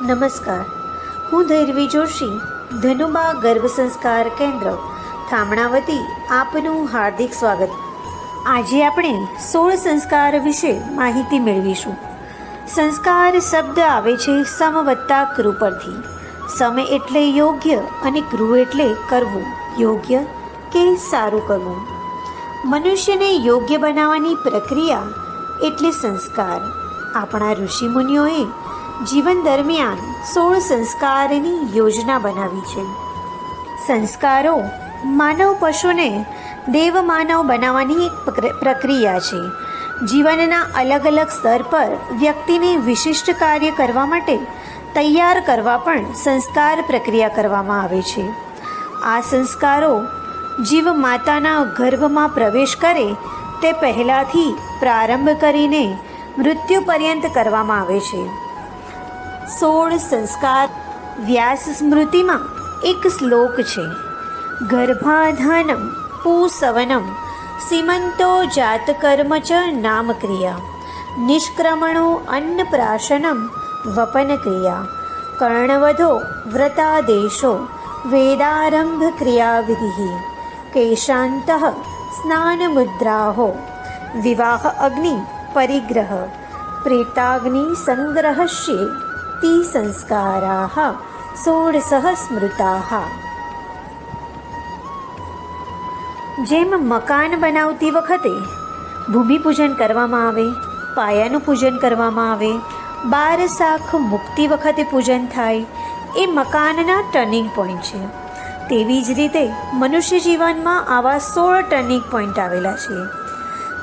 નમસ્કાર, હું ધૈર્વી જોશી, ધનુબા ગર્ભ સંસ્કાર કેન્દ્ર થામણાવતી આપનું હાર્દિક સ્વાગત. આજે આપણે 16 સંસ્કાર વિશે માહિતી મેળવીશું. સંસ્કાર શબ્દ આવે છે સમ વત્તા કૃ પરથી. સમ એટલે યોગ્ય અને કૃ એટલે કરવું, યોગ્ય કે સારું કરવું. મનુષ્યને યોગ્ય બનાવવાની પ્રક્રિયા એટલે સંસ્કાર. આપણા ઋષિમુનિઓએ જીવન દરમિયાન 16 સંસ્કારની યોજના બનાવી છે. સંસ્કારો માનવ પશુને દેવ માનવ બનાવવાની એક પ્રક્રિયા છે. જીવનના અલગ અલગ સ્તર પર વ્યક્તિને વિશિષ્ટ કાર્ય કરવા માટે તૈયાર કરવા પણ સંસ્કાર પ્રક્રિયા કરવામાં આવે છે. આ સંસ્કારો જીવ માતાના ગર્ભમાં પ્રવેશ કરે તે પહેલાંથી પ્રારંભ કરીને મૃત્યુ પર્યંત કરવામાં આવે છે. 16 સંસ્કાર વ્યાસ સ્મૃતિમાં એક શ્લોક છે. ગર્ભાધાનમ પુસવનમ સીમંતો જાતકર્મ ચ નામક્રિયા નિષ્ક્રમણો અન્નપ્રાશનમ વપન ક્રિયા કર્ણવધો વ્રતાદેશો વેદારંભ ક્રિયાવિધિ કેશાંત સ્નાનમુદ્રાહો વિવાહ અગ્નિ પરિગ્રહ પ્રેતાગ્નિ સંગ્રહસ્યે તિ સંસ્કારાઃ 16 સ્મૃતાઃ. જેમ મકાન બનાવતી વખતે ભૂમિપૂજન કરવામાં આવે, પાયાનું પૂજન કરવામાં આવે, 12 શાખ મૂકતી વખતે પૂજન થાય, એ મકાનના ટર્નિંગ પોઈન્ટ છે. તેવી જ રીતે મનુષ્ય જીવનમાં આવા 16 ટર્નિંગ પોઈન્ટ આવેલા છે.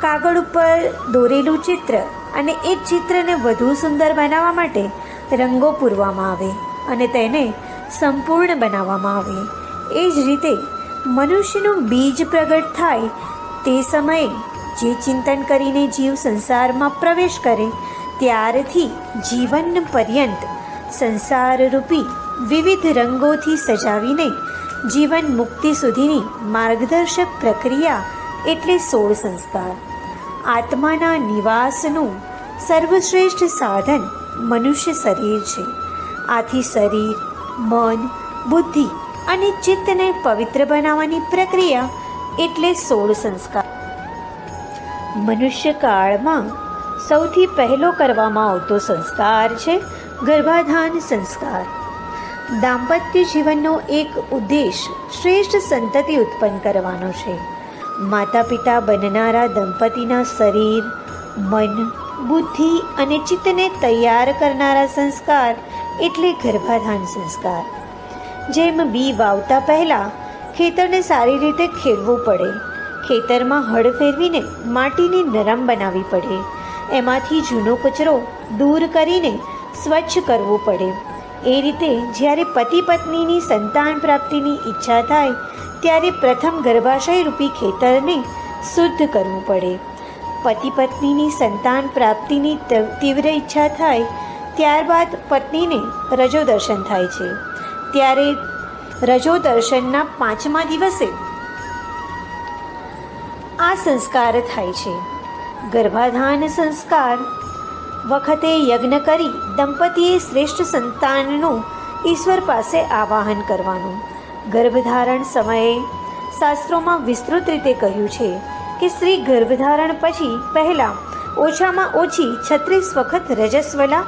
કાગળ ઉપર દોરેલું ચિત્ર અને એ ચિત્રને વધુ સુંદર બનાવવા માટે રંગો પૂરવામાં આવે અને તેને સંપૂર્ણ બનાવવામાં આવે. એ જ રીતે મનુષ્યનું બીજ પ્રગટ થાય તે સમયે જે ચિંતન કરીને જીવ સંસારમાં પ્રવેશ કરે ત્યારથી જીવન પર્યંત સંસારરૂપી વિવિધ રંગોથી સજાવીને જીવન મુક્તિ સુધીની માર્ગદર્શક પ્રક્રિયા એટલે 16 સંસ્કાર. આત્માના નિવાસનું સર્વશ્રેષ્ઠ સાધન મનુષ્ય શરીર છે. આથી શરીર, મન, બુદ્ધિ અને ચિત્તને પવિત્ર બનાવવાની પ્રક્રિયા એટલે 16 સંસ્કાર. મનુષ્ય કાળમાં સૌથી પહેલો કરવામાં આવતો સંસ્કાર છે ગર્ભાધાન સંસ્કાર. દાંપત્ય જીવનનો એક ઉદ્દેશ શ્રેષ્ઠ સંતતિ ઉત્પન્ન કરવાનો છે. માતા પિતા બનનારા દંપતીના શરીર, મન, બુદ્ધિ અને ચિત્તને તૈયાર કરનારા સંસ્કાર એટલે ગર્ભાધાન સંસ્કાર. જેમ બી વાવતા પહેલાં ખેતરને સારી રીતે ખેડવું પડે, ખેતરમાં હળ ફેરવીને માટીને નરમ બનાવવી પડે, એમાંથી જૂનો કચરો દૂર કરીને સ્વચ્છ કરવું પડે. એ રીતે જ્યારે પતિ પત્નીની સંતાન પ્રાપ્તિની ઈચ્છા થાય ત્યારે પ્રથમ ગર્ભાશય રૂપી ખેતરને શુદ્ધ કરવું પડે. પતિ પત્નીની સંતાન પ્રાપ્તિની તીવ્ર ઈચ્છા થાય ત્યારબાદ પત્નીને રજો દર્શન થાય છે. ત્યારે રજો દર્શનના 5મા દિવસે આ સંસ્કાર થાય છે. ગર્ભાધાન સંસ્કાર વખતે યજ્ઞ કરી દંપતીએ શ્રેષ્ઠ સંતાનનું ઈશ્વર પાસે આવાહન કરવાનું. ગર્ભધારણ સમયે શાસ્ત્રોમાં વિસ્તૃત રીતે કહ્યું છે કે સ્ત્રી ગર્ભધારણ પછી પહેલાં ઓછામાં ઓછી 36 વખત રજસ્વલા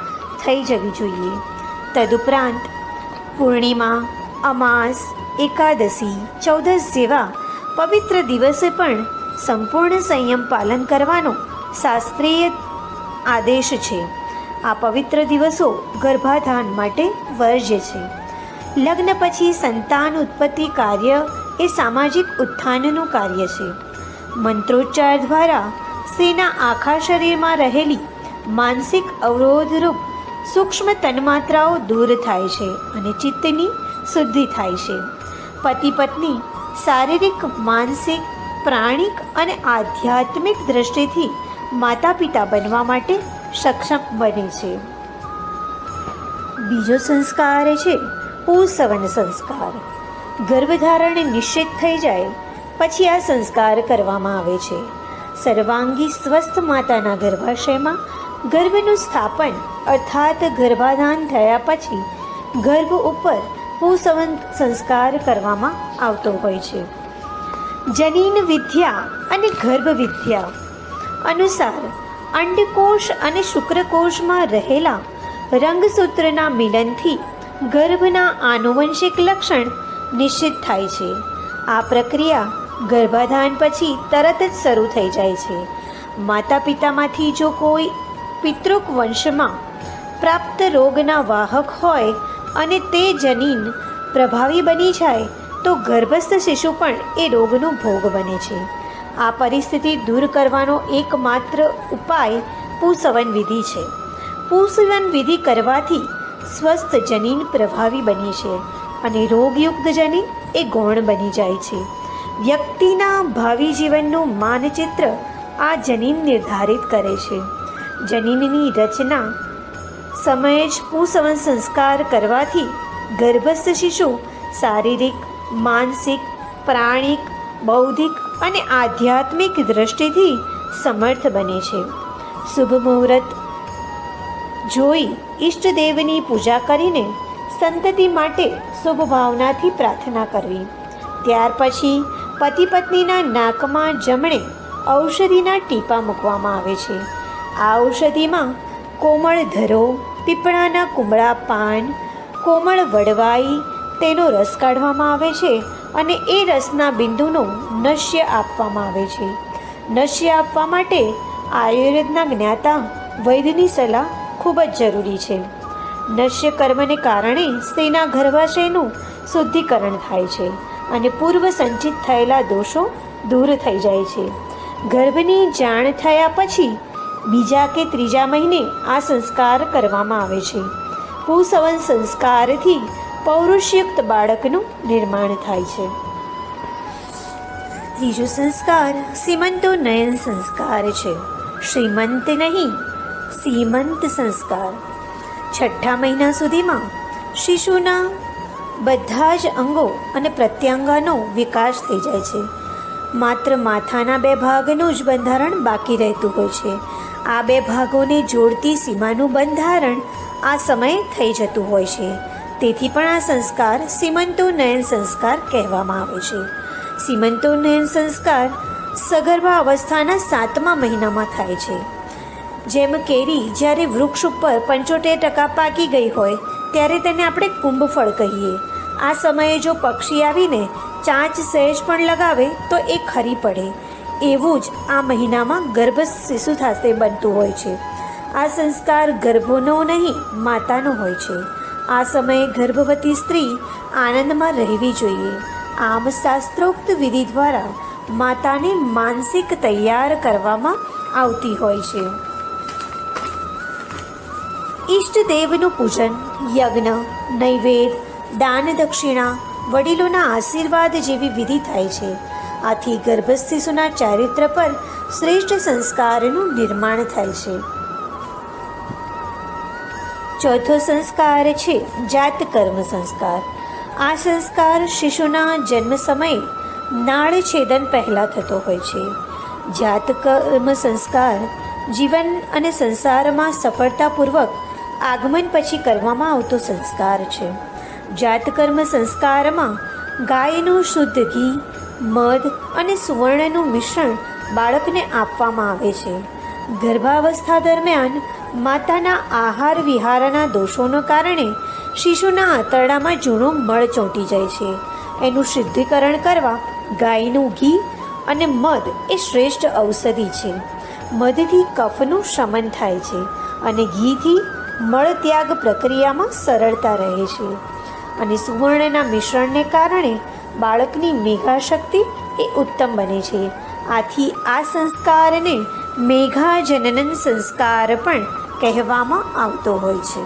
થઈ જવી જોઈએ. તદુપરાંત પૂર્ણિમા, અમાસ, એકાદશી, ચૌદસ જેવા પવિત્ર દિવસે પણ સંપૂર્ણ સંયમ પાલન કરવાનો શાસ્ત્રીય આદેશ છે. આ પવિત્ર દિવસો ગર્ભાધાન માટે વર્જ્ય છે. લગ્ન પછી સંતાન ઉત્પત્તિ કાર્ય એ સામાજિક ઉત્થાનનું કાર્ય છે. મંત્રોચ્ચાર દ્વારા સ્ત્રીના આખા શરીરમાં રહેલી માનસિક અવરોધરૂપ સૂક્ષ્મ તન્માત્રાઓ દૂર થાય છે અને ચિત્તની શુદ્ધિ થાય છે. પતિ પત્ની શારીરિક, માનસિક, પ્રાણિક અને આધ્યાત્મિક દ્રષ્ટિથી માતા પિતા બનવા માટે સક્ષમ બને છે. બીજો સંસ્કાર છે પુંસવન સંસ્કાર. ગર્ભધારણ નિશ્ચિત થઈ જાય પછી આ સંસ્કાર કરવામાં આવે છે. સર્વાંગી સ્વસ્થ માતાના ગર્ભાશયમાં ગર્ભનું સ્થાપન અર્થાત ગર્ભાધાન થયા પછી ગર્ભ ઉપર પુંસવન સંસ્કાર કરવામાં આવતો હોય છે. જનીન વિદ્યા અને ગર્ભ વિદ્યા અનુસાર અંડકોષ અને શુક્રકોષમાં રહેલા રંગસૂત્રના મિલનથી ગર્ભના આનુવંશિક લક્ષણ નિશ્ચિત થાય છે. આ પ્રક્રિયા ગર્ભાધાન પછી તરત જ શરૂ થઈ જાય છે. માતા પિતામાંથી જો કોઈ પિતૃક વંશમાં પ્રાપ્ત રોગના વાહક હોય અને તે જનીન પ્રભાવી બની જાય તો ગર્ભસ્થ શિશુ પણ એ રોગનો ભોગ બને છે. આ પરિસ્થિતિ દૂર કરવાનો એકમાત્ર ઉપાય પુંસવન વિધિ છે. પુંસવન વિધિ કરવાથી સ્વસ્થ જનીન પ્રભાવી બને છે અને રોગયુક્ત જનીન એ ગૌણ બની જાય છે. વ્યક્તિના ભાવિ જીવનનું માનચિત્ર આ જનીન નિર્ધારિત કરે છે. જનીનની રચના સમયે જ પુંસવન સંસ્કાર કરવાથી ગર્ભસ્થ શિશુ શારીરિક, માનસિક, પ્રાણિક, બૌદ્ધિક અને આધ્યાત્મિક દ્રષ્ટિથી સમર્થ બને છે. શુભ મુહૂર્ત જોઈ ઈષ્ટદેવની પૂજા કરીને સંતતિ માટે શુભ ભાવનાથી પ્રાર્થના કરવી. ત્યાર પછી પતિ પત્નીના નાકમાં જમણે ઔષધિના ટીપાં મૂકવામાં આવે છે. આ ઔષધિમાં કોમળ ધરો, પીપળાના કુમળા પાન, કોમળ વડવાઈ તેનો રસ કાઢવામાં આવે છે અને એ રસના બિંદુનો નશ્ય આપવામાં આવે છે. નશ્ય આપવા માટે આયુર્વેદના જ્ઞાતા વૈદ્યની સલાહ ખૂબ જ જરૂરી છે. નશ્ય કર્મને કારણે સ્ત્રીના ગર્ભાશયનું શુદ્ધિકરણ થાય છે અને પૂર્વ સંચિત થયેલા દોષો દૂર થઈ જાય છે. ગર્ભની જાણ થયા પછી બીજા કે ત્રીજા મહિને આ સંસ્કાર કરવામાં આવે છે. પુંસવન સંસ્કારથી પૌરુષયુક્ત બાળકનું નિર્માણ થાય છે. ત્રીજો સંસ્કાર સીમંતોન્નયન સંસ્કાર છે. શ્રીમંત નહીં, સીમંત સંસ્કાર. 6ઠ્ઠા મહિના સુધીમાં શિશુના બધા જ અંગો અને પ્રત્યંગોનો વિકાસ થઈ જાય છે. માત્ર માથાના 2 ભાગનું જ બંધારણ બાકી રહેતું હોય છે. આ 2 ભાગોને જોડતી સીમાનું બંધારણ આ સમયે થઈ જતું હોય છે. તેથી પણ આ સંસ્કાર સીમંતોન્નયન સંસ્કાર કહેવામાં આવે છે. સીમંતોન્નયન સંસ્કાર સગર્ભા અવસ્થાના 7મા મહિનામાં થાય છે. જેમ કેરી જ્યારે વૃક્ષ ઉપર 75% પાકી ગઈ હોય ત્યારે તેને આપણે કુંભફળ કહીએ. આ સમયે જો પક્ષી આવીને ચાંચ સહેજ પણ લગાવે તો એ ખરી પડે. એવું જ આ મહિનામાં ગર્ભસ્થ શિશુ સાથે બનતું હોય છે. આ સંસ્કાર ગર્ભનો નહીં, માતાનો હોય છે. આ સમયે ગર્ભવતી સ્ત્રી આનંદમાં રહેવી જોઈએ. આમ શાસ્ત્રોક્ત વિધિ દ્વારા માતાને માનસિક તૈયાર કરવામાં આવતી હોય છે. ઈષ્ટદેવનું પૂજન, યજ્ઞ, નૈવેદ્ય, દાન દક્ષિણા, વડીલોના આશીર્વાદ જેવી વિધિ થાય છે. આથી ગર્ભસ્થ શિશુના ચારિત્ર પર શ્રેષ્ઠ સંસ્કારનું નિર્માણ થાય છે. ચોથો સંસ્કાર છે જાતકર્મ સંસ્કાર. આ સંસ્કાર શિશુના જન્મ સમયે નાળ છેદન પહેલાં થતો હોય છે. જાતકર્મ સંસ્કાર જીવન અને સંસારમાં સફળતાપૂર્વક આગમન પછી કરવામાં આવતો સંસ્કાર છે. જાતકર્મ સંસ્કારમાં ગાયનું શુદ્ધ ઘી, મધ અને સુવર્ણનું મિશ્રણ બાળકને આપવામાં આવે છે. ગર્ભાવસ્થા દરમિયાન માતાના આહાર વિહારના દોષોને કારણે શિશુના આંતરડામાં જૂનો મળ ચોંટી જાય છે. એનું શુદ્ધિકરણ કરવા ગાયનું ઘી અને મધ એ શ્રેષ્ઠ ઔષધિ છે. મધથી કફનું શમન થાય છે અને ઘીથી મળત્યાગ પ્રક્રિયામાં સરળતા રહે છે. અને સુવર્ણના મિશ્રણને કારણે બાળકની મેઘાશક્તિ એ ઉત્તમ બને છે. આથી આ સંસ્કારને મેઘાજનન સંસ્કાર પણ કહેવામાં આવતો હોય છે.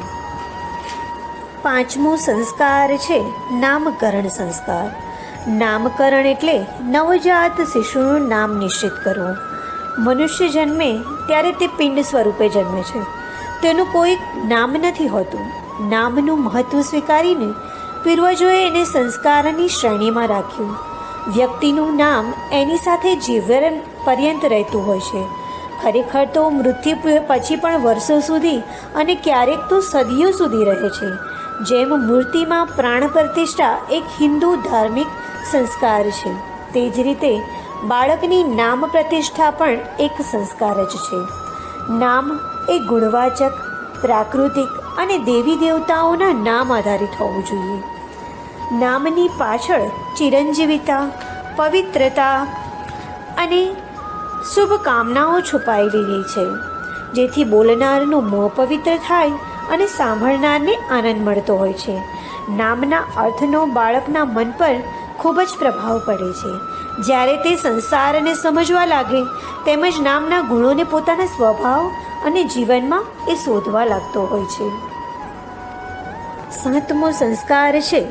5મો સંસ્કાર છે નામકરણ સંસ્કાર. નામકરણ એટલે નવજાત શિશુનું નામ નિશ્ચિત કરવું. મનુષ્ય જન્મે ત્યારે તે પિંડ સ્વરૂપે જન્મે છે. તેનું કોઈ નામ નથી હોતું. નામનું મહત્વ સ્વીકારીને પૂર્વજોએ એને સંસ્કારની શ્રેણીમાં રાખ્યું. વ્યક્તિનું નામ એની સાથે જીવન પર્યંત રહેતું હોય છે. ખરેખર તો મૃત્યુ પછી પણ વર્ષો સુધી અને ક્યારેક તો સદીઓ સુધી રહે છે. જેમ મૂર્તિમાં પ્રાણ પ્રતિષ્ઠા એક હિન્દુ ધાર્મિક સંસ્કાર છે, તે જ રીતે બાળકની નામ પ્રતિષ્ઠા પણ એક સંસ્કાર જ છે. નામ એ ગુણવાચક, પ્રાકૃતિક અને દેવી દેવતાઓના નામ આધારિત હોવું જોઈએ. નામની પાછળ ચિરંજીવિતા, પવિત્રતા અને શુભકામનાઓ છુપાયેલી રહી છે, જેથી બોલનારનું મોં પવિત્ર થાય અને સાંભળનારને આનંદ મળતો હોય છે. નામના અર્થનો બાળકના મન પર ખૂબ જ પ્રભાવ પડે છે. જ્યારે તે સંસારને સમજવા લાગે તેમજ નામના ગુણોને પોતાના સ્વભાવ અને જીવનમાં એ શોધવા લાગતો હોય છે. 7મો સંસ્કાર છે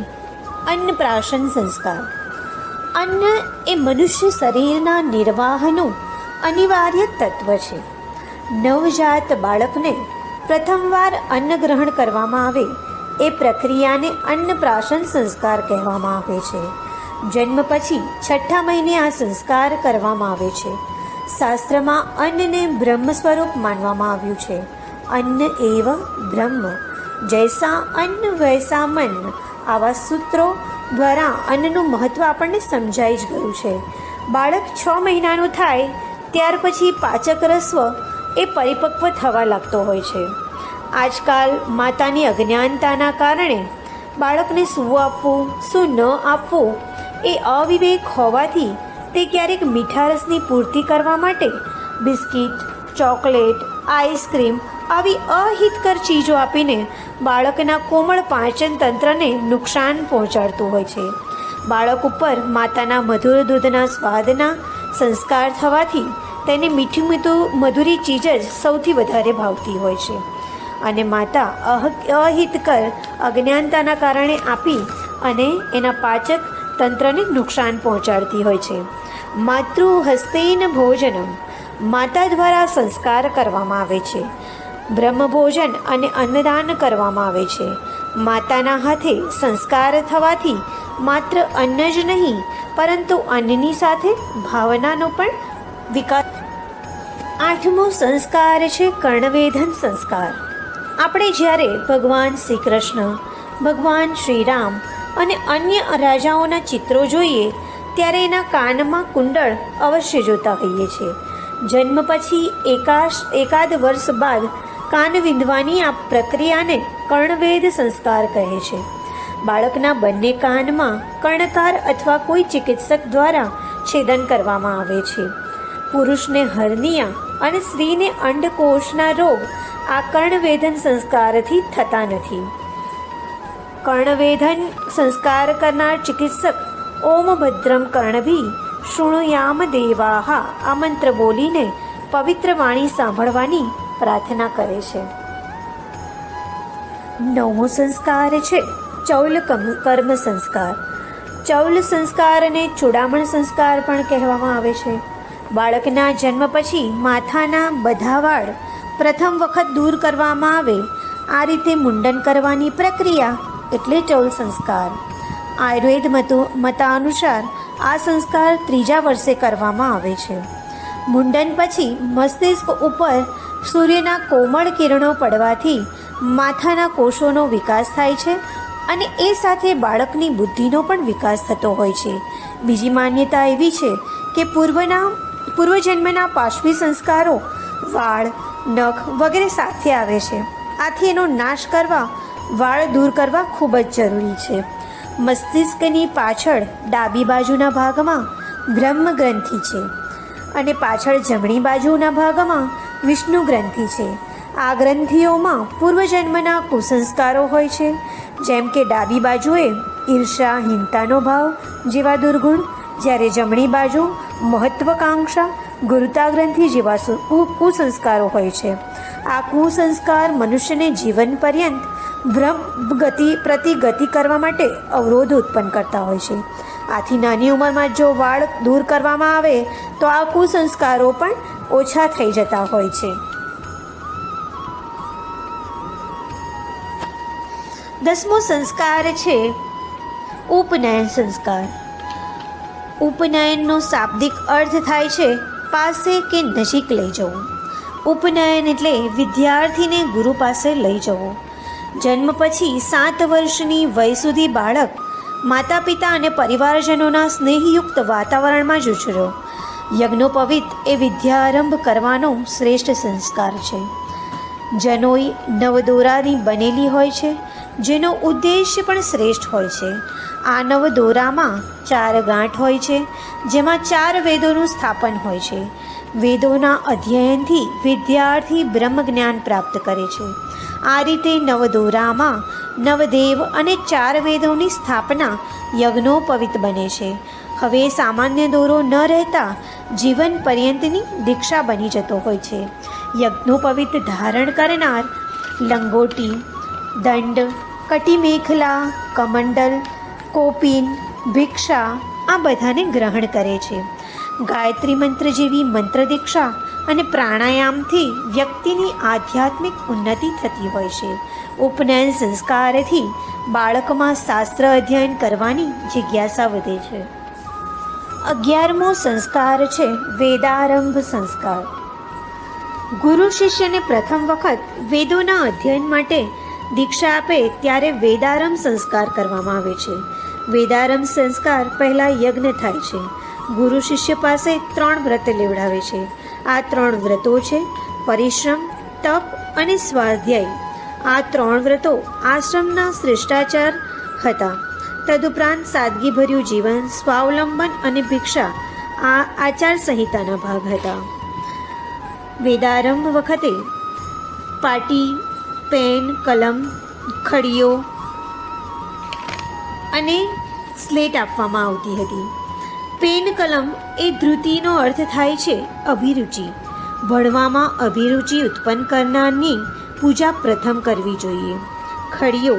અન્નપ્રાશન સંસ્કાર. અન્ન એ મનુષ્ય શરીરના નિર્વાહનું અનિવાર્ય તત્વ છે. નવજાત બાળકને પ્રથમવાર અન્ન ગ્રહણ કરવામાં આવે એ પ્રક્રિયાને અન્નપ્રાશન સંસ્કાર કહેવામાં આવે છે. જન્મ પછી 6ઠ્ઠા મહિને આ સંસ્કાર કરવામાં આવે છે. શાસ્ત્રમાં અન્નને બ્રહ્મ સ્વરૂપ માનવામાં આવ્યું છે. અન્ન એવ બ્રહ્મ, જૈસા અન્ન વૈસા મન, આવા સૂત્રો દ્વારા અન્નનું મહત્ત્વ આપણને સમજાઈ જ ગયું છે. બાળક 6 મહિનાનું થાય ત્યાર પછી પાચક રસ્વ એ પરિપક્વ થવા લાગતો હોય છે. આજકાલ માતાની અજ્ઞાનતાના કારણે બાળકને શું આપવું શું ન આપવું એ અવિવેક હોવાથી તે ક્યારેક મીઠા રસની પૂર્તિ કરવા માટે બિસ્કિટ, ચોકલેટ, આઈસ્ક્રીમ આવી અહિતકર ચીજો આપીને બાળકના કોમળ પાચન તંત્રને નુકસાન પહોંચાડતું હોય છે. બાળક ઉપર માતાના મધુર દૂધના સ્વાદના સંસ્કાર થવાથી તેને મીઠી મધુરી ચીજ જ સૌથી વધારે ભાવતી હોય છે અને માતા અહિતકર અજ્ઞાનતાના કારણે આપી અને એના પાચક તંત્રને નુકસાન પહોંચાડતી હોય છે. માતૃહસ્તેન ભોજનમ, માતા દ્વારા સંસ્કાર કરવામાં આવે છે. બ્રહ્મભોજન અને અન્નદાન કરવામાં આવે છે. માતાના હાથે સંસ્કાર થવાથી માત્ર અન્ન જ નહીં પરંતુ અન્નની સાથે ભાવનાનો પણ વિકાસ. 8મો સંસ્કાર છે કર્ણવેધન સંસ્કાર. આપણે જ્યારે ભગવાન શ્રી કૃષ્ણ, ભગવાન શ્રીરામ અને અન્ય રાજાઓના ચિત્રો જોઈએ ત્યારે એના કાનમાં કુંડળ અવશ્ય જોતા હોઈએ છીએ. જન્મ પછી એકાદ વર્ષ બાદ કાન વિંધવાની આ પ્રક્રિયાને કર્ણવેદ સંસ્કાર કહે છે. બાળકના બંને કાનમાં કર્ણકાર અથવા કોઈ ચિકિત્સક દ્વારા છેદન કરવામાં આવે છે. પુરુષને હર્નિયા અને સ્ત્રીને અંડકોષના રોગ આ કર્ણવેધન સંસ્કારથી થતા નથી. કર્ણવેધન સંસ્કાર કરનાર ચિકિત્સક ઓમ ભદ્રમ કર્ણભી શૃણુયામ દેવાહ આ મંત્ર બોલીને પવિત્ર વાણી સાંભળવાની પ્રાર્થના કરે છે. 9મો સંસ્કાર છે ચૌલ કર્મ સંસ્કાર. ચૌલ સંસ્કારને ચૂડામણ સંસ્કાર પણ કહેવામાં આવે છે. બાળકના જન્મ પછી માથાના બધા વાળ પ્રથમ વખત દૂર કરવામાં આવે આ રીતે મુંડન કરવાની પ્રક્રિયા એટલે ચૌલ સંસ્કાર. આયુર્વેદ મતાનુસાર આ સંસ્કાર 3જા વર્ષે કરવામાં આવે છે. મુંડન પછી મસ્તિષ્ક ઉપર સૂર્યના કોમળ કિરણો પડવાથી માથાના કોષોનો વિકાસ થાય છે અને એ સાથે બાળકની બુદ્ધિનો પણ વિકાસ થતો હોય છે. બીજી માન્યતા એવી છે કે પૂર્વજન્મના પાશવી સંસ્કારો વાળ, નખ વગેરે સાથે આવે છે. આથી એનો નાશ કરવા વાળ દૂર કરવા ખૂબ જ જરૂરી છે. મસ્તિષ્કની પાછળ ડાબી બાજુના ભાગમાં બ્રહ્મ ગ્રંથિ છે અને પાછળ જમણી બાજુના ભાગમાં વિષ્ણુ ગ્રંથિ છે. આ ગ્રંથિઓમાં પૂર્વજન્મના કુસંસ્કારો હોય છે, જેમ કે ડાબી બાજુએ ઈર્ષા, હિંતાનો ભાવ જેવા દુર્ગુણ, જ્યારે જમણી બાજુ મહત્વકાંક્ષા, ગુરુતા ગ્રંથિ જેવા કુસંસ્કારો હોય છે. આ કુસંસ્કાર મનુષ્યને જીવન પર્યંત પ્રતિ ગતિ કરવા માટે અવરોધ ઉત્પન્ન કરતા હોય છે. આથી નાની ઉંમરમાં જો વાળ દૂર કરવામાં આવે તો આ કુસંસ્કારો પણ ઓછા થઈ જતા હોય છે. 10મો સંસ્કાર છે ઉપનયન સંસ્કાર. ઉપનયનનો શાબ્દિક અર્થ થાય છે પાસે કે નજીક લઈ જવું. ઉપનયન એટલે વિદ્યાર્થીને ગુરુ પાસે લઈ જવો. જન્મ પછી 7 વર્ષની વય સુધી બાળક માતા પિતા અને પરિવારજનોના સ્નેહયુક્ત વાતાવરણમાં જ ઉછર્યો. યજ્ઞોપવિત એ વિદ્યારંભ કરવાનો શ્રેષ્ઠ સંસ્કાર છે. જનોઈ નવદોરાની બનેલી હોય છે, જેનો ઉદ્દેશ્ય પણ શ્રેષ્ઠ હોય છે. આ નવદોરામાં 4 ગાંઠ હોય છે, જેમાં 4 વેદોનું સ્થાપન હોય છે. વેદોના અધ્યયનથી વિદ્યાર્થી બ્રહ્મજ્ઞાન પ્રાપ્ત કરે છે. આ રીતે નવદોરામાં નવદેવ અને 4 વેદોની સ્થાપના યજ્ઞોપવિત બને છે. હવે સામાન્ય દોરો ન રહેતા જીવન પર્યંતની દીક્ષા બની જતો હોય છે. યજ્ઞોપવિત ધારણ કરનાર લંગોટી, દંડ, કટીમેખલા, કમંડલ, કોપીન, ભિક્ષા આ બધાને ગ્રહણ કરે છે. ગાયત્રી મંત્ર જેવી મંત્ર દીક્ષા અને પ્રાણાયામથી વ્યક્તિની આધ્યાત્મિક ઉન્નતિ થતી હોય છે. ઉપનયન સંસ્કારથી બાળકમાં શાસ્ત્ર અધ્યયન કરવાની જિજ્ઞાસા વધે છે. 11મો સંસ્કાર છે વેદારંભ સંસ્કાર. ગુરુ શિષ્યને પ્રથમ વખત વેદોના અધ્યયન માટે દીક્ષા આપે ત્યારે વેદારંભ સંસ્કાર કરવામાં આવે છે. વેદારંભ સંસ્કાર પહેલાં યજ્ઞ થાય છે. ગુરુ શિષ્ય પાસે 3 વ્રત લેવડાવે છે. આ 3 વ્રતો છે પરિશ્રમ, તપ અને સ્વાધ્યાય. આ 3 વ્રતો આશ્રમના શ્રેષ્ઠાચાર હતા. તદુપરાંત સાદગીભર્યું જીવન, સ્વાવલંબન અને ભિક્ષા આ આચાર સંહિતાના ભાગ હતા. વેદારંભ વખતે પાટી, પેન, કલમ, ખડીઓ અને સ્લેટ આપવામાં આવતી હતી. પેન કલમ એ ધૃતિનો અર્થ થાય છે અભિરુચિ. ભણવામાં અભિરુચિ ઉત્પન્ન કરનારની પૂજા પ્રથમ કરવી જોઈએ. ખડીઓ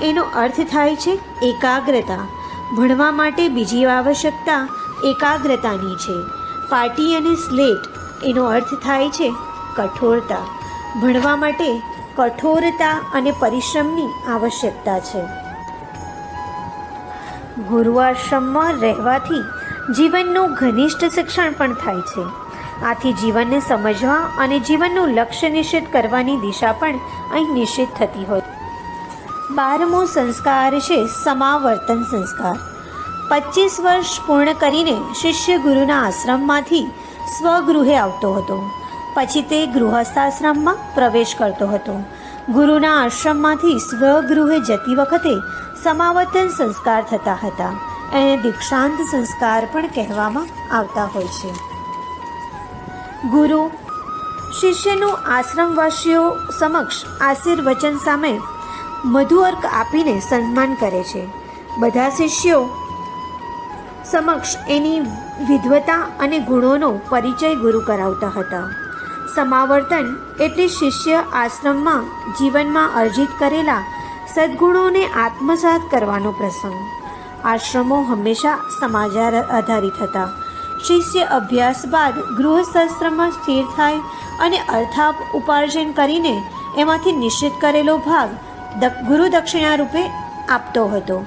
એનો અર્થ થાય છે એકાગ્રતા. ભણવા માટે બીજી આવશ્યકતા એકાગ્રતાની છે. પાટી અને સ્લેટ એનો અર્થ થાય છે કઠોરતા. ભણવા માટે કઠોરતા અને પરિશ્રમની આવશ્યકતા છે. ગુરુઆશ્રમમાં રહેવાથી જીવનનું ઘનિષ્ઠ શિક્ષણ પણ થાય છે. આથી જીવનને સમજવા અને જીવનનું લક્ષ્ય નિશ્ચિત કરવાની દિશા પણ અહીં નિશ્ચિત થતી હોય. 12મો સંસ્કાર છે સમાવર્તન સંસ્કાર. 25 વર્ષ પૂર્ણ કરીને શિષ્ય ગુરુના આશ્રમમાંથી સ્વગૃહે આવતો હતો. પછી તે ગૃહસ્થાશ્રમમાં પ્રવેશ કરતો હતો. ગુરુના આશ્રમમાંથી સ્વગૃહે જતી વખતે સમાવર્તન સંસ્કાર થતા હતા. એને દીક્ષાંત સંસ્કાર પણ કહેવામાં આવતા હોય છે. ગુરુ શિષ્યનું આશ્રમવાસીઓ સમક્ષ આશીર્વચન સામે મધુઅર્ક આપીને સન્માન કરે છે. બધા શિષ્યો સમક્ષ એની વિદ્વતા અને ગુણોનો પરિચય ગુરુ કરાવતા હતા. સમાવર્તન એટલે શિષ્ય આશ્રમમાં જીવનમાં અર્જિત કરેલા સદ્ગુણોને આત્મસાત કરવાનો પ્રસંગ. આશ્રમો હંમેશા સમાચાર આધારિત હતા. શિષ્ય અભ્યાસ બાદ ગૃહસ્થાશ્રમમાં સ્થિર થાય અને અર્થાપ ઉપાર્જન કરીને એમાંથી નિશ્ચિત કરેલો ભાગ ગુરુ દક્ષિણા રૂપે આપતો હતો.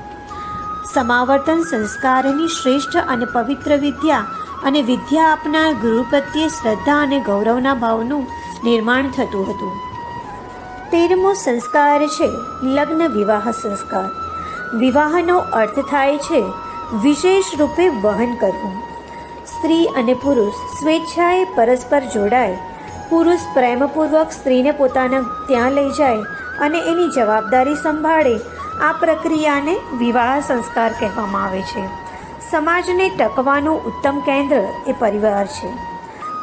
સમાવર્તન સંસ્કારની શ્રેષ્ઠ અને પવિત્ર વિદ્યા અને વિદ્યા આપનાર ગુરુ પ્રત્યે શ્રદ્ધા અને ગૌરવના ભાવનું નિર્માણ થતું હતું. 13મો સંસ્કાર છે લગ્ન વિવાહ સંસ્કાર. વિવાહનો અર્થ થાય છે વિશેષ રૂપે વહન કરવું. સ્ત્રી અને પુરુષ સ્વેચ્છાએ પરસ્પર જોડાય. પુરુષ પ્રેમપૂર્વક સ્ત્રીને પોતાના ત્યાં લઈ જાય અને એની જવાબદારી સંભાળે. આ પ્રક્રિયાને વિવાહ સંસ્કાર કહેવામાં આવે છે. સમાજને ટકવાનું ઉત્તમ કેન્દ્ર એ પરિવાર છે.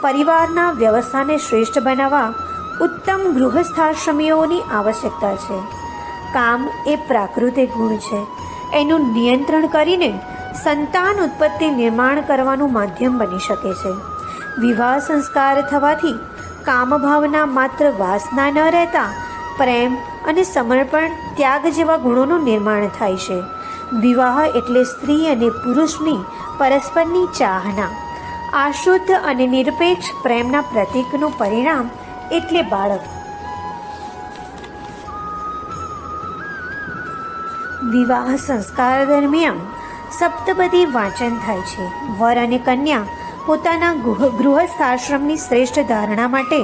પરિવારના વ્યવસ્થાને શ્રેષ્ઠ બનાવવા ઉત્તમ ગૃહસ્થાશ્રમીઓની આવશ્યકતા છે. કામ એ પ્રાકૃતિક ગુણ છે. એનું નિયંત્રણ કરીને સંતાન ઉત્પત્તિ નિર્માણ કરવાનું માધ્યમ બની શકે છે. વિવાહ સંસ્કાર થવાથી કામભાવના માત્ર વાસના ન રહેતા પ્રેમ અને સમર્પણ, ત્યાગ જેવા ગુણોનું નિર્માણ થાય છે. વિવાહ એટલે સ્ત્રી અને પુરુષની પરસ્પરની ચાહના. આ શુદ્ધ અને નિરપેક્ષ પ્રેમના પ્રતીકનું પરિણામ એટલે બાળક. વિવાહ સંસ્કાર દરમિયાન સપ્તપદી વાંચન થાય છે. વર અને કન્યા પોતાના ગૃહસ્થાશ્રમની શ્રેષ્ઠ ધારણા માટે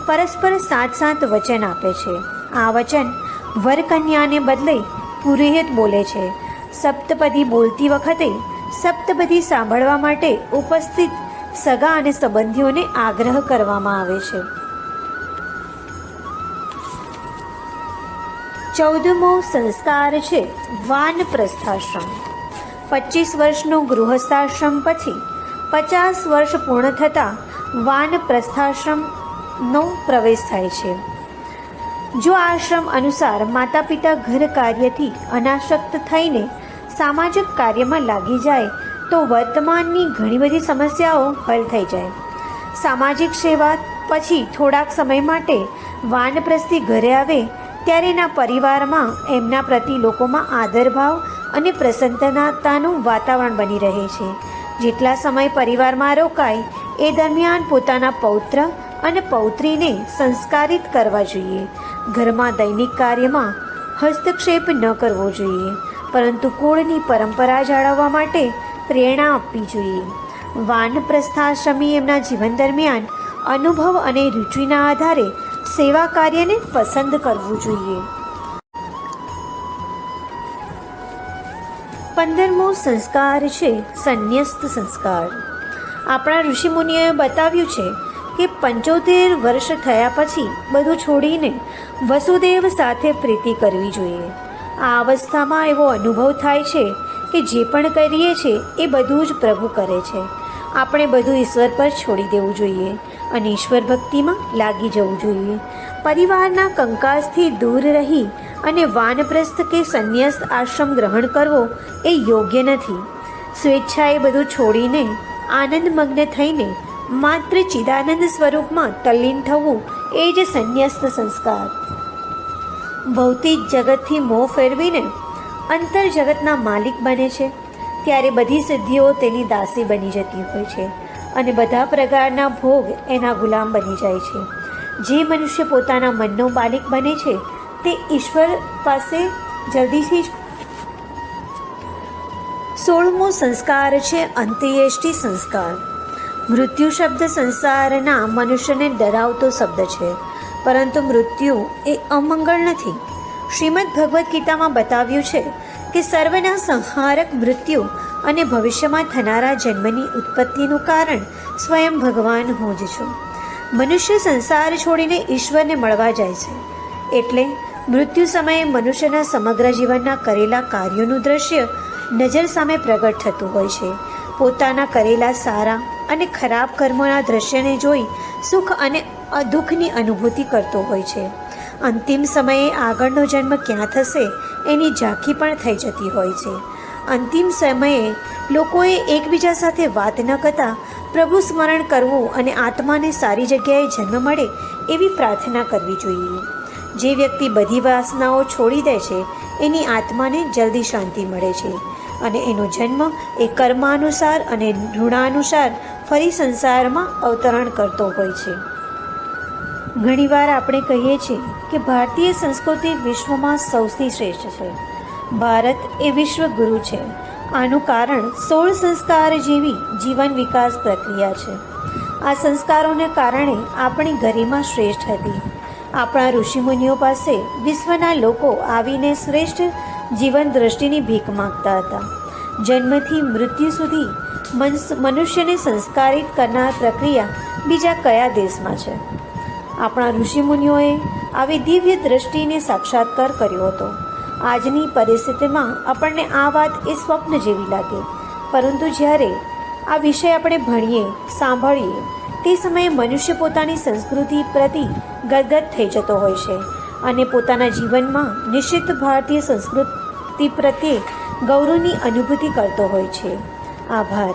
પરસ્પર સાથ વચન આપે છે. આ વચન વરકન્યાને બદલે પુરોહિત બોલે છે. સપ્તપદી બોલતી વખતે સપ્તપદી સાંભળવા માટે ઉપસ્થિત સગા અને સંબંધીઓને આગ્રહ કરવામાં આવે છે. 14મો સંસ્કાર છે વાનપ્રસ્થાશ્રમ. 25 વર્ષનો ગૃહસ્થાશ્રમ પછી 50 વર્ષ પૂર્ણ થતાં વાનપ્રસ્થાશ્રમનો પ્રવેશ થાય છે. જો આશ્રમ અનુસાર માતા પિતા ઘર કાર્યથી અનાસક્ત થઈને સામાજિક કાર્યમાં લાગી જાય તો વર્તમાનની ઘણી બધી સમસ્યાઓ હલ થઈ જાય. સામાજિક સેવા પછી થોડાક સમય માટે વાનપ્રસ્થી ઘરે આવે ત્યારે એના પરિવારમાં એમના પ્રતિ લોકોમાં આદરભાવ અને પ્રસન્નતાનું વાતાવરણ બની રહે છે. જેટલા સમય પરિવારમાં રોકાય એ દરમિયાન પોતાના પૌત્ર અને પૌત્રીને સંસ્કારિત કરવા જોઈએ. ઘરમાં દૈનિક કાર્યમાં હસ્તક્ષેપ ન કરવો જોઈએ, પરંતુ કુળની પરંપરા જાળવવા માટે પ્રેરણા આપવી જોઈએ. વાનપ્રસ્થાશ્રમી એમના જીવન દરમિયાન અનુભવ અને રુચિના આધારે સેવા કાર્યને પસંદ કરવું જોઈએ. 15મો સંસ્કાર છે સંન્યસ્ત સંસ્કાર. આપણા ઋષિમુનિઓએ બતાવ્યું છે કે 75 વર્ષ થયા પછી બધું છોડીને વસુદેવ સાથે પ્રીતિ કરવી જોઈએ. આ અવસ્થામાં એવો અનુભવ થાય છે કે જે પણ કરીએ છીએ એ બધું જ પ્રભુ કરે છે. આપણે બધું ઈશ્વર પર છોડી દેવું જોઈએ અને ઈશ્વર ભક્તિમાં લાગી જવું જોઈએ. પરિવારના કંકાસથી દૂર રહી અને વાનપ્રસ્થ કે સંન્યસ્ત આશ્રમ ગ્રહણ કરવો એ યોગ્ય નથી. સ્વેચ્છાએ બધું છોડીને આનંદમગ્ન થઈને માત્ર ચિદાનંદ સ્વરૂપમાં તલ્લીન થવું એ જ સંન્યસ્ત સંસ્કાર. ભૌતિક જગતથી મોહ ફેરવીને અંતર જગતના માલિક બને છે ત્યારે બધી સિદ્ધિઓ તેની દાસી બની જતી હોય છે અને બધા પ્રકારના ભોગ એના ગુલામ બની જાય છે. જે મનુષ્ય પોતાના મનનો માલિક બને છે તે ઈશ્વર પાસે જલ્દીથી જ. 16મો સંસ્કાર છે અંત્યેષ્ટિ સંસ્કાર. મૃત્યુ શબ્દ સંસારના મનુષ્યને ડરાવતો શબ્દ છે, પરંતુ મૃત્યુ એ અમંગળ નથી. શ્રીમદ ભગવદ્ ગીતામાં બતાવ્યું છે કે સર્વના સંહારક મૃત્યુ અને ભવિષ્યમાં થનારા જન્મની ઉત્પત્તિનું કારણ સ્વયં ભગવાન હું જ છું. મનુષ્ય સંસાર છોડીને ઈશ્વરને મળવા જાય છે, એટલે મૃત્યુ સમયે મનુષ્યના સમગ્ર જીવનના કરેલા કાર્યોનું દ્રશ્ય નજર સામે પ્રગટ થતું હોય છે. પોતાના કરેલા સારા અને ખરાબ કર્મોના દ્રશ્યને જોઈ સુખ અને દુઃખની અનુભૂતિ કરતો હોય છે. અંતિમ સમયે આગળનો જન્મ ક્યાં થશે એની ઝાંખી પણ થઈ જતી હોય છે. અંતિમ સમયે લોકોએ એકબીજા સાથે વાત ન કરતા પ્રભુ સ્મરણ કરવું અને આત્માને સારી જગ્યાએ જન્મ મળે એવી પ્રાર્થના કરવી જોઈએ. જે વ્યક્તિ બધી વાસનાઓ છોડી દે છે એની આત્માને જલ્દી શાંતિ મળે છે અને એનો જન્મ એ કર્માનુસાર અને ઋણાનુસાર ફરી સંસારમાં અવતરણ કરતો હોય છે. ઘણીવાર આપણે કહીએ છીએ કે ભારતીય સંસ્કૃતિ વિશ્વમાં સૌથી શ્રેષ્ઠ છે. ભારત એ વિશ્વ ગુરુ છે. આનું કારણ 16 સંસ્કાર જેવી જીવન વિકાસ પ્રક્રિયા છે. આ સંસ્કારોને કારણે આપણી ગરિમા શ્રેષ્ઠ હતી. આપણા ઋષિમુનિઓ પાસે વિશ્વના લોકો આવીને શ્રેષ્ઠ જીવન દ્રષ્ટિની ભીખ માગતા હતા. જન્મથી મૃત્યુ સુધી મનુષ્યને સંસ્કારિત કરનાર પ્રક્રિયા બીજા કયા દેશમાં છે? આપણા ઋષિમુનિઓએ આવી દિવ્ય દ્રષ્ટિને સાક્ષાત્કાર કર્યો હતો. આજની પરિસ્થિતિમાં આપણને આ વાત એ સ્વપ્ન જેવી લાગે, પરંતુ જ્યારે આ વિષય આપણે ભણીએ, સાંભળીએ તે સમયે મનુષ્ય પોતાની સંસ્કૃતિ પ્રતિ ગદગદ થઈ જતો હોય છે અને પોતાના જીવનમાં નિશ્ચિત ભારતીય સંસ્કૃતિ પ્રત્યે ગૌરવની અનુભૂતિ કરતો હોય છે. આભાર.